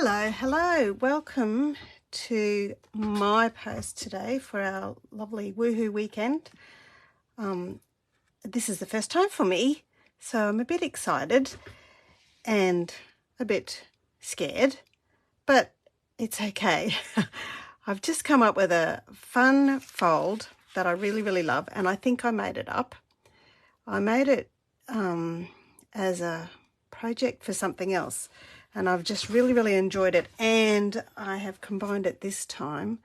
Hello, welcome to my post today for our lovely woohoo weekend. This is the first time for me, so I'm a bit excited and a bit scared, but it's okay. I've just come up with a fun fold that I really love, and I think I made it up. I made it as a project for something else, and I've just really enjoyed it, and I have combined it this time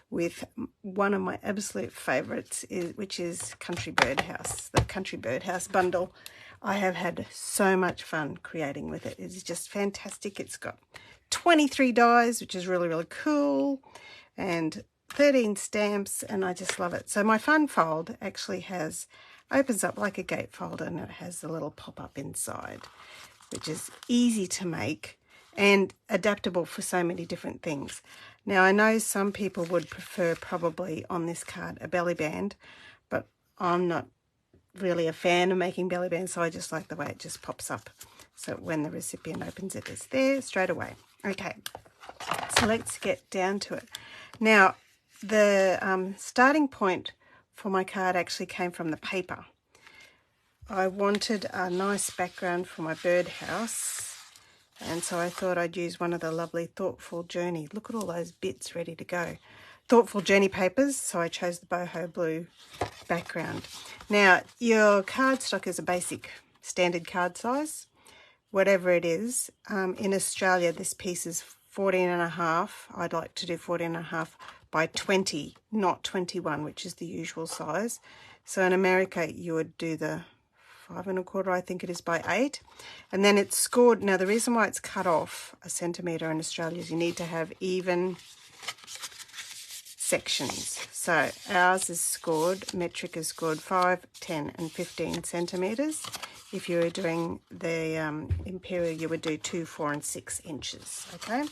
with one of my absolute favorites, which is Country Birdhouse, the Country Birdhouse bundle. I have had so much fun creating with it. It's just fantastic. It's got 23 dies, which is really cool, and 13 stamps, and I just love it. So my fun fold actually opens up like a gatefold, and it has the little pop-up inside, which is easy to make and adaptable for so many different things. Now, I know some people would prefer probably on this card a belly band, but I'm not really a fan of making belly bands, so I just like the way it just pops up. So when the recipient opens it, it's there straight away. Okay, so let's get down to it. Now, the starting point for my card actually came from the paper. I wanted a nice background for my birdhouse, and so I thought I'd use one of the lovely Thoughtful Journey. Look at all those bits ready to go. Thoughtful Journey papers, so I chose the boho blue background. Now, your cardstock is a basic standard card size, whatever it is. In Australia, this piece is 14.5. I'd like to do 14.5 by 20, not 21, which is the usual size. So in America, you would do the 5.25, I think it is, by 8, and then it's scored. Now, the reason why it's cut off a centimetre in Australia is you need to have even sections. So ours is scored, metric is scored 5, 10 and 15 centimetres. If you were doing the imperial, you would do 2, 4 and 6 inches. Okay,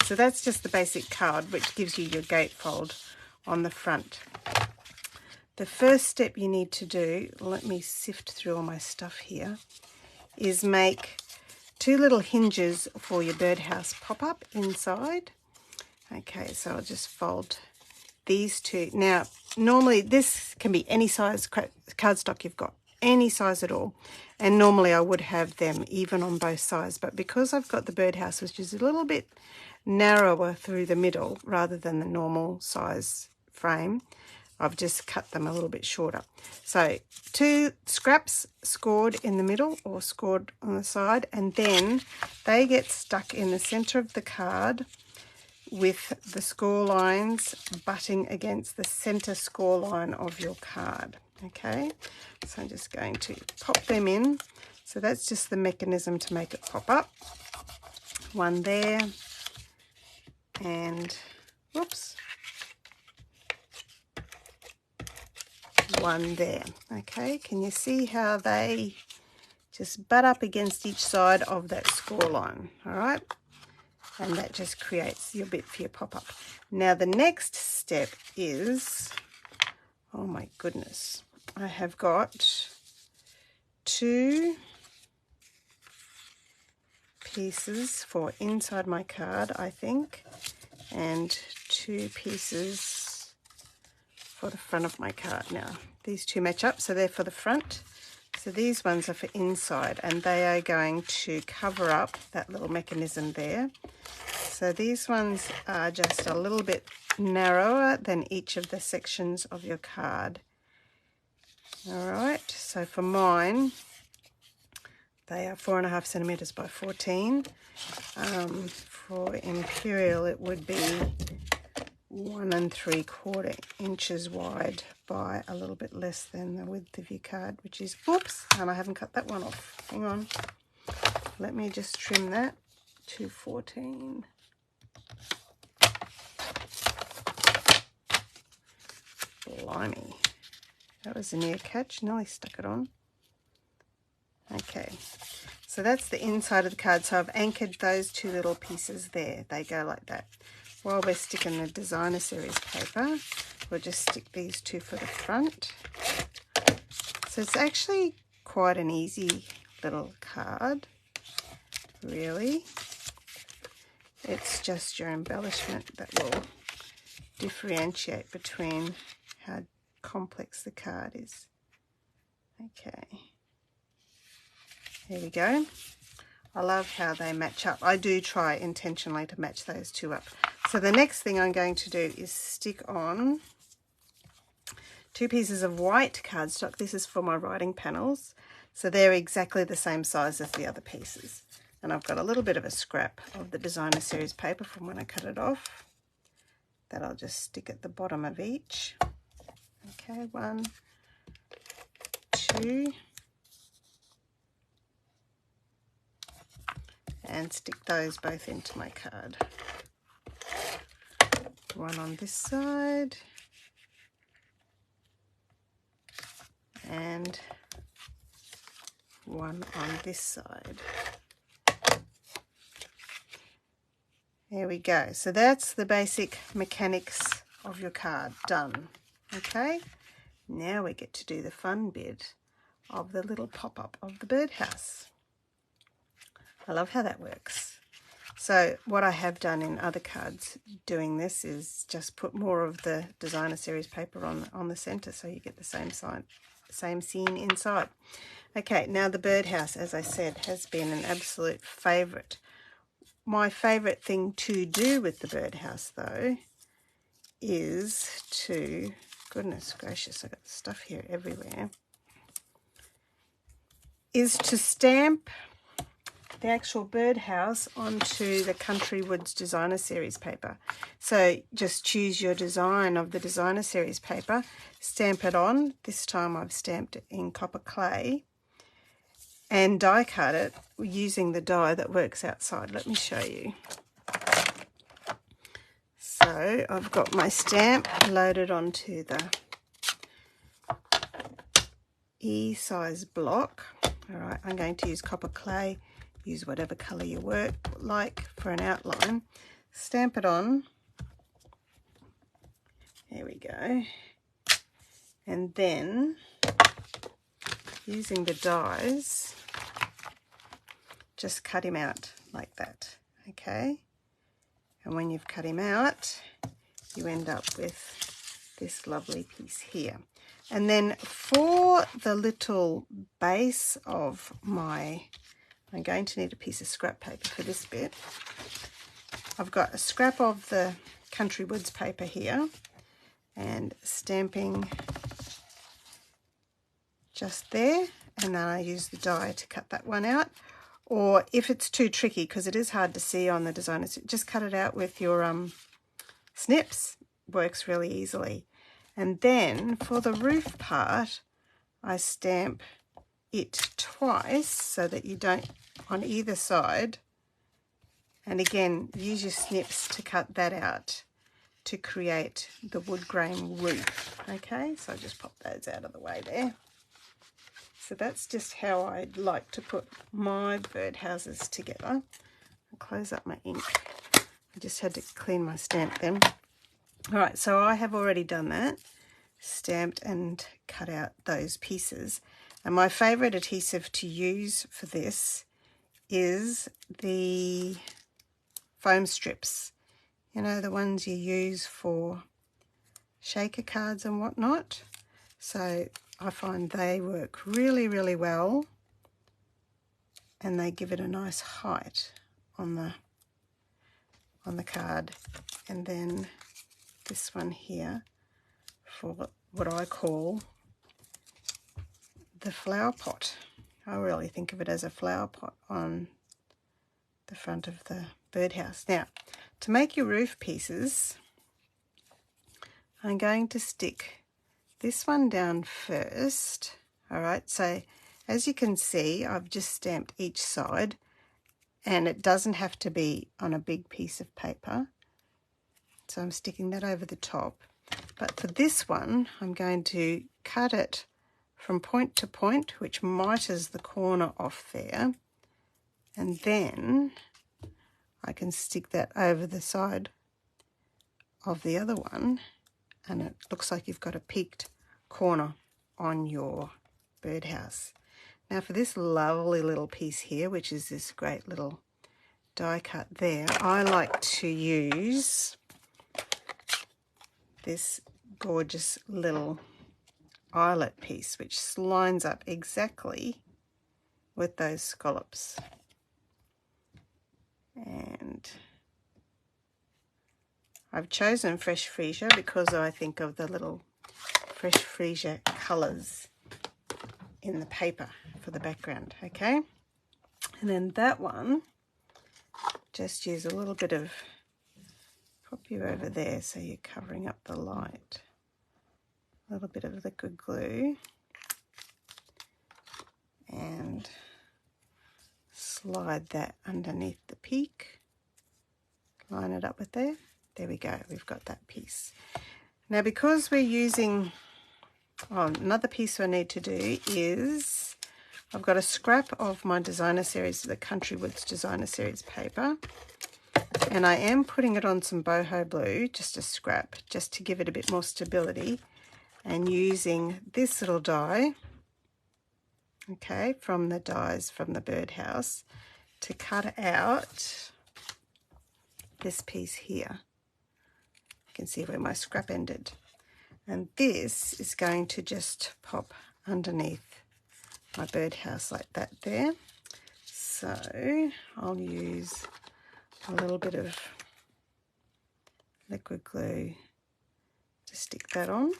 so that's just the basic card, which gives you your gatefold on the front. The first step you need to do, let me sift through all my stuff here, is make 2 little hinges for your birdhouse pop-up inside. Okay, so I'll just fold these 2. Now, normally this can be any size cardstock you've got, any size at all. And normally I would have them even on both sides, but because I've got the birdhouse, which is a little bit narrower through the middle rather than the normal size frame, I've just cut them a little bit shorter. So 2 scraps scored in the middle or scored on the side, and then they get stuck in the center of the card with the score lines butting against the center score line of your card. Okay, so I'm just going to pop them in. So that's just the mechanism to make it pop up. One there, and whoops, one there. Okay, can you see how they just butt up against each side of that score line? All right, and that just creates your bit for your pop-up. Now the next step is, oh my goodness, I have got 2 pieces for inside my card, I think, and 2 pieces for the front of my card. Now, these 2 match up, so they're for the front. So these ones are for inside, and they are going to cover up that little mechanism there. So these ones are just a little bit narrower than each of the sections of your card. All right, so for mine, they are 4.5 centimetres by 14. For imperial, it would be 1 3/4 inches wide by a little bit less than the width of your card, which is, oops, and I haven't cut that one off. Hang on. Let me just trim that to 14. Blimey. That was a near catch. Nearly stuck it on. Okay, so that's the inside of the card. So I've anchored those 2 little pieces there. They go like that. While we're sticking the designer series paper, we'll just stick these 2 for the front. So it's actually quite an easy little card, really. It's just your embellishment that will differentiate between how complex the card is. Okay, there we go. I love how they match up. I do try intentionally to match those two up. So the next thing I'm going to do is stick on 2 pieces of white cardstock. This is for my writing panels. So they're exactly the same size as the other pieces. And I've got a little bit of a scrap of the designer series paper from when I cut it off that I'll just stick at the bottom of each. Okay, 1, 2, and stick those both into my card. One on this side and one on this side. There we go. So that's the basic mechanics of your card done. Okay, now we get to do the fun bit of the little pop-up of the birdhouse. I love how that works. So what I have done in other cards doing this is just put more of the designer series paper on the center, so you get the same scene inside. Okay, now the birdhouse, as I said, has been an absolute favorite. My favorite thing to do with the birdhouse, though, is to, goodness gracious, I've got stuff here everywhere, is to stamp the actual birdhouse onto the Country Woods Designer Series paper. So just choose your design of the Designer Series paper, stamp it on. This time I've stamped it in copper clay, and die cut it using the die that works outside. Let me show you. So I've got my stamp loaded onto the E-size block. All right, I'm going to use copper clay. Use whatever colour you like for an outline. Stamp it on. There we go. And then, using the dies, just cut him out like that, okay? And when you've cut him out, you end up with this lovely piece here. And then for the little base of my, I'm going to need a piece of scrap paper for this bit. I've got a scrap of the Country Woods paper here and stamping just there, and then I use the die to cut that one out. Or if it's too tricky, because it is hard to see on the designer, just cut it out with your snips. Works really easily. And then for the roof part, I stamp it twice so that you don't, on either side, and again use your snips to cut that out to create the wood grain roof. Okay, so I just pop those out of the way there. So that's just how I'd like to put my birdhouses together. I'll close up my ink. I just had to clean my stamp then. All right, so I have already done that, stamped and cut out those pieces. And my favourite adhesive to use for this is the foam strips. You know, the ones you use for shaker cards and whatnot. So I find they work really, really well, and they give it a nice height on the card. And then this one here for what I call the flower pot. I really think of it as a flower pot on the front of the birdhouse. Now, to make your roof pieces, I'm going to stick this one down first. All right, so as you can see, I've just stamped each side, and it doesn't have to be on a big piece of paper. So I'm sticking that over the top. But for this one, I'm going to cut it from point to point, which miters the corner off there. And then I can stick that over the side of the other one, and it looks like you've got a peaked corner on your birdhouse. Now for this lovely little piece here, which is this great little die cut there, I like to use this gorgeous little eyelet piece, which lines up exactly with those scallops. And I've chosen fresh freesia because I think of the little fresh freesia colours in the paper for the background, okay? And then that one, just use a little bit of, pop you over there so you're covering up the light. A little bit of liquid glue and slide that underneath the peak. Line it up with there. There we go, we've got that piece. Now because we're using, another piece I need to do is, I've got a scrap of my designer series, the Country Woods designer series paper, and I am putting it on some boho blue, just a scrap, just to give it a bit more stability, and using this little die, okay, from the dies from the birdhouse, to cut out this piece here. You can see where my scrap ended. And this is going to just pop underneath my birdhouse like that there. So I'll use a little bit of liquid glue to stick that on.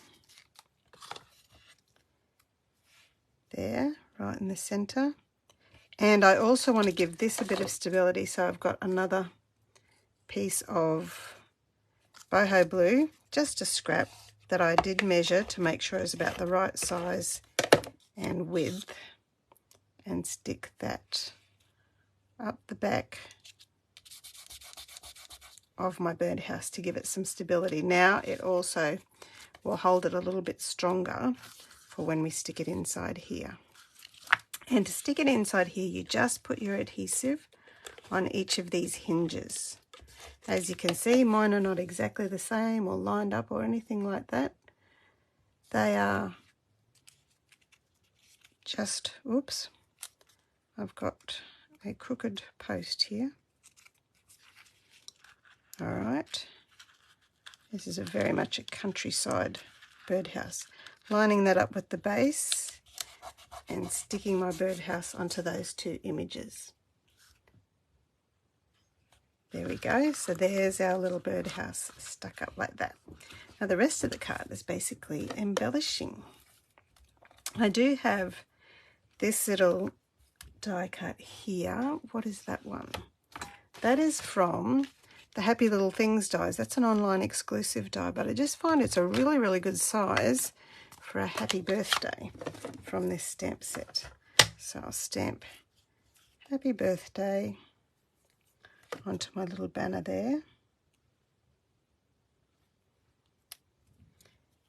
There, right in the center. And I also want to give this a bit of stability, so I've got another piece of boho blue, just a scrap, that I did measure to make sure it was about the right size and width, and stick that up the back of my birdhouse to give it some stability. Now it also will hold it a little bit stronger for when we stick it inside here. And to stick it inside here, you just put your adhesive on each of these hinges. As you can see, mine are not exactly the same or lined up or anything like that. They are just, oops, I've got a crooked post here. All right, this is very much a countryside birdhouse. Lining that up with the base and sticking my birdhouse onto those two images. There we go. So there's our little birdhouse stuck up like that. Now the rest of the card is basically embellishing. I do have this little die cut here. What is that one? That is from the Happy Little Things dies. That's an online exclusive die, but I just find it's a really, really good size for a happy birthday from this stamp set. So I'll stamp happy birthday onto my little banner there.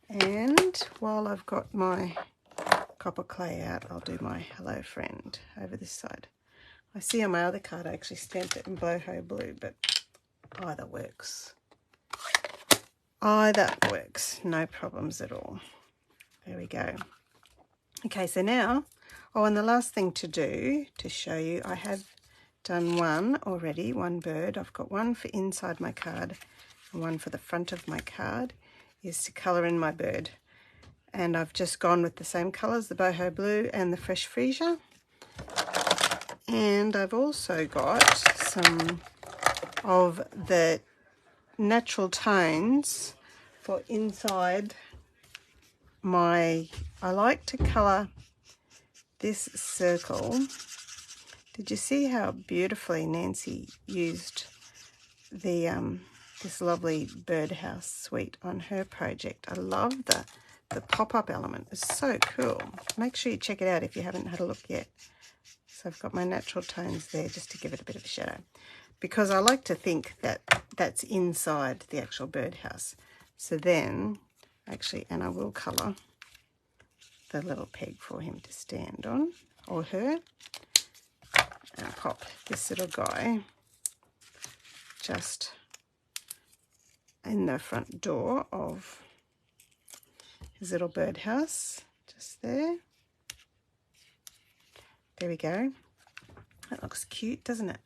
And while I've got my copper clay out, I'll do my hello friend over this side. I see on my other card I actually stamped it in boho blue, but either works. Either works, no problems at all. There we go. Okay, so now, and the last thing to do to show you, I have done one already, one bird. I've got one for inside my card and one for the front of my card, is to colour in my bird. And I've just gone with the same colours, the boho blue and the fresh freesia. And I've also got some of the natural tones for inside my, I like to colour this circle. Did you see how beautifully Nancy used the this lovely birdhouse suite on her project? I love the pop-up element. It's so cool. Make sure you check it out if you haven't had a look yet. So I've got my natural tones there just to give it a bit of a shadow, because I like to think that that's inside the actual birdhouse. So then, actually, and I will colour the little peg for him to stand on, or her, and pop this little guy just in the front door of his little birdhouse, just there. There we go. That looks cute, doesn't it?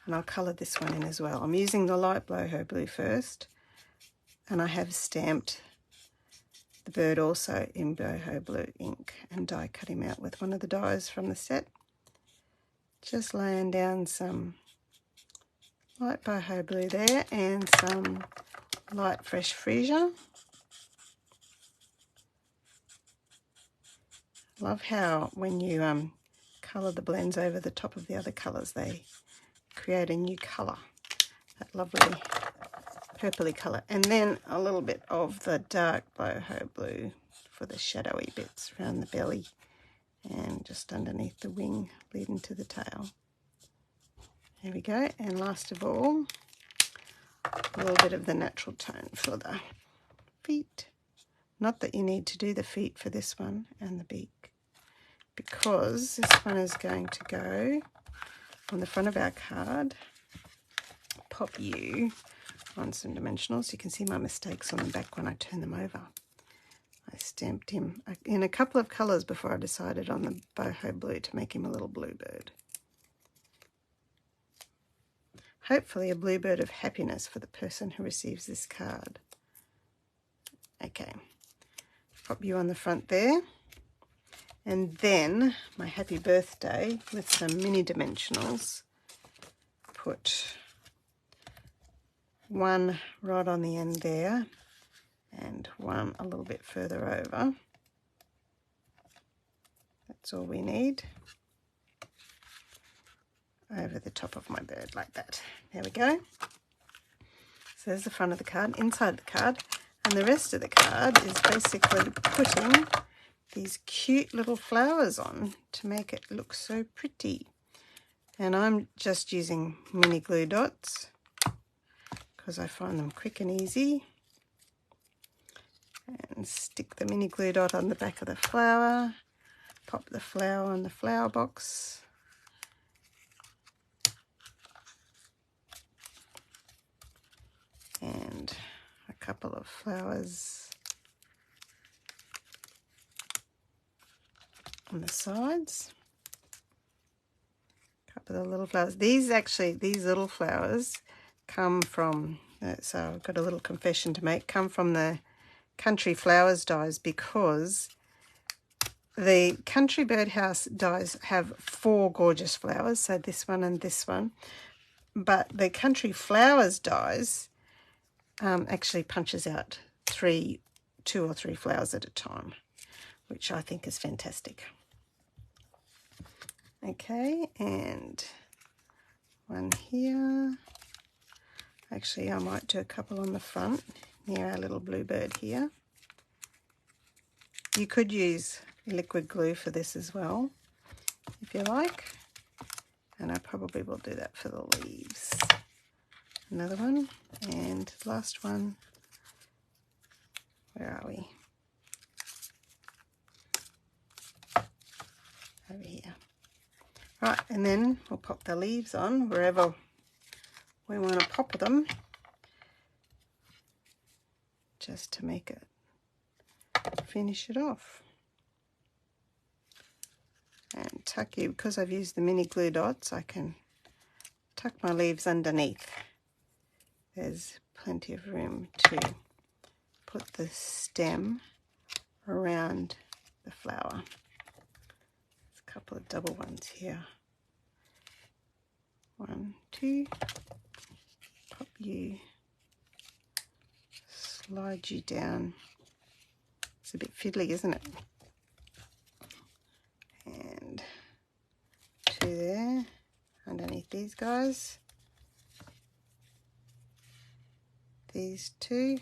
And I'll colour this one in as well. I'm using the light boho blue first, and I have stamped the bird also in boho blue ink and die cut him out with one of the dies from the set. Just laying down some light boho blue there and some light fresh freesia. Love how when you colour the blends over the top of the other colours, they create a new colour, that lovely purpley colour. And then a little bit of the dark boho blue for the shadowy bits around the belly and just underneath the wing leading to the tail. There we go. And last of all, a little bit of the natural tone for the feet. Not that you need to do the feet for this one and the beak, because this one is going to go on the front of our card. Pop you on some dimensionals. You can see my mistakes on the back when I turn them over. I stamped him in a couple of colours before I decided on the boho blue to make him a little bluebird. Hopefully a bluebird of happiness for the person who receives this card. Okay, pop you on the front there. And then my happy birthday with some mini dimensionals. Put one right on the end there and one a little bit further over. That's all we need. Over the top of my bird like that. There we go. So there's the front of the card, inside the card, and the rest of the card is basically putting these cute little flowers on to make it look so pretty. And I'm just using mini glue dots because I find them quick and easy. And stick the mini glue dot on the back of the flower, pop the flower on the flower box. And a couple of flowers on the sides. A couple of little flowers. These little flowers come from, so I've got a little confession to make, come from the Country Flowers dies, because the Country Birdhouse dies have 4 gorgeous flowers, so this one and this one. But the Country Flowers dies actually punches out 2 or 3 flowers at a time, which I think is fantastic. Okay, and one here. Actually, I might do a couple on the front near our little bluebird here. You could use liquid glue for this as well, if you like. And I probably will do that for the leaves. Another one, and last one. Where are we? Over here. Right, and then we'll pop the leaves on wherever we want to pop them, just to make it finish it off. And tuck you, because I've used the mini glue dots, I can tuck my leaves underneath. There's plenty of room to put the stem around the flower. There's a couple of double ones here. 1, 2. Pop you, slide you down. It's a bit fiddly, isn't it? And 2 there, underneath these guys. These 2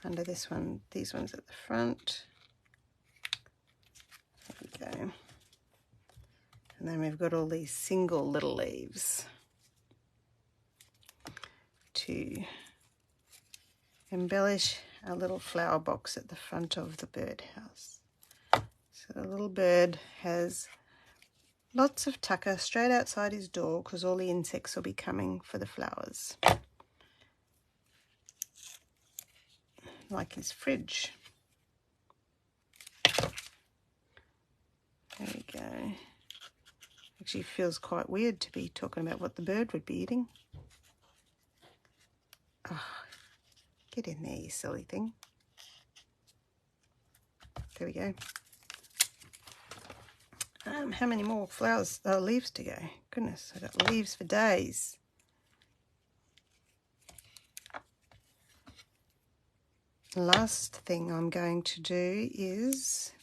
under this one, these ones at the front. There we go. And then we've got all these single little leaves to embellish our little flower box at the front of the birdhouse. So the little bird has lots of tucker straight outside his door, because all the insects will be coming for the flowers. Like his fridge. There we go. Actually feels quite weird to be talking about what the bird would be eating. Oh, get in there, you silly thing. There we go. How many more flowers, leaves to go? Goodness, I've got leaves for days. The last thing I'm going to do is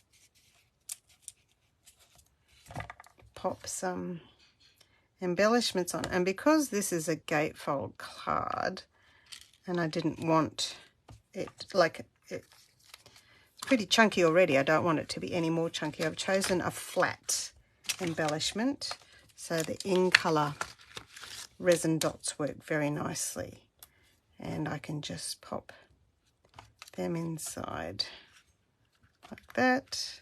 pop some embellishments on. And because this is a gatefold card, and I didn't want it, it's pretty chunky already. I don't want it to be any more chunky. I've chosen a flat embellishment, so the in-colour resin dots work very nicely. And I can just pop them inside like that.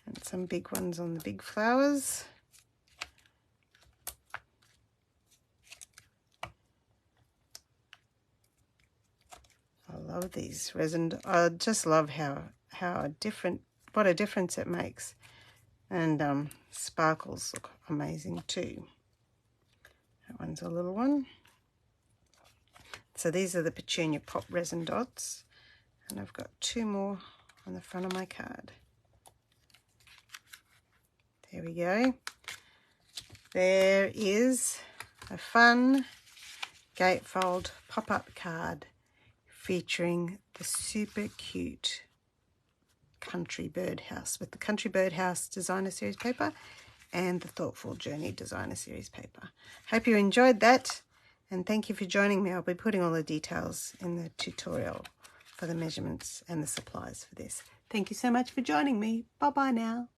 And some big ones on the big flowers. I love these resin. I just love what a difference it makes. And sparkles look amazing too. That one's a little one. So these are the Petunia Pop resin dots. And I've got 2 more on the front of my card. There we go. There is a fun gatefold pop-up card featuring the super cute Country Birdhouse with the Country Birdhouse Designer Series paper and the Thoughtful Journey Designer Series paper. Hope you enjoyed that, and thank you for joining me. I'll be putting all the details in the tutorial for the measurements and the supplies for this. Thank you so much for joining me. Bye-bye now.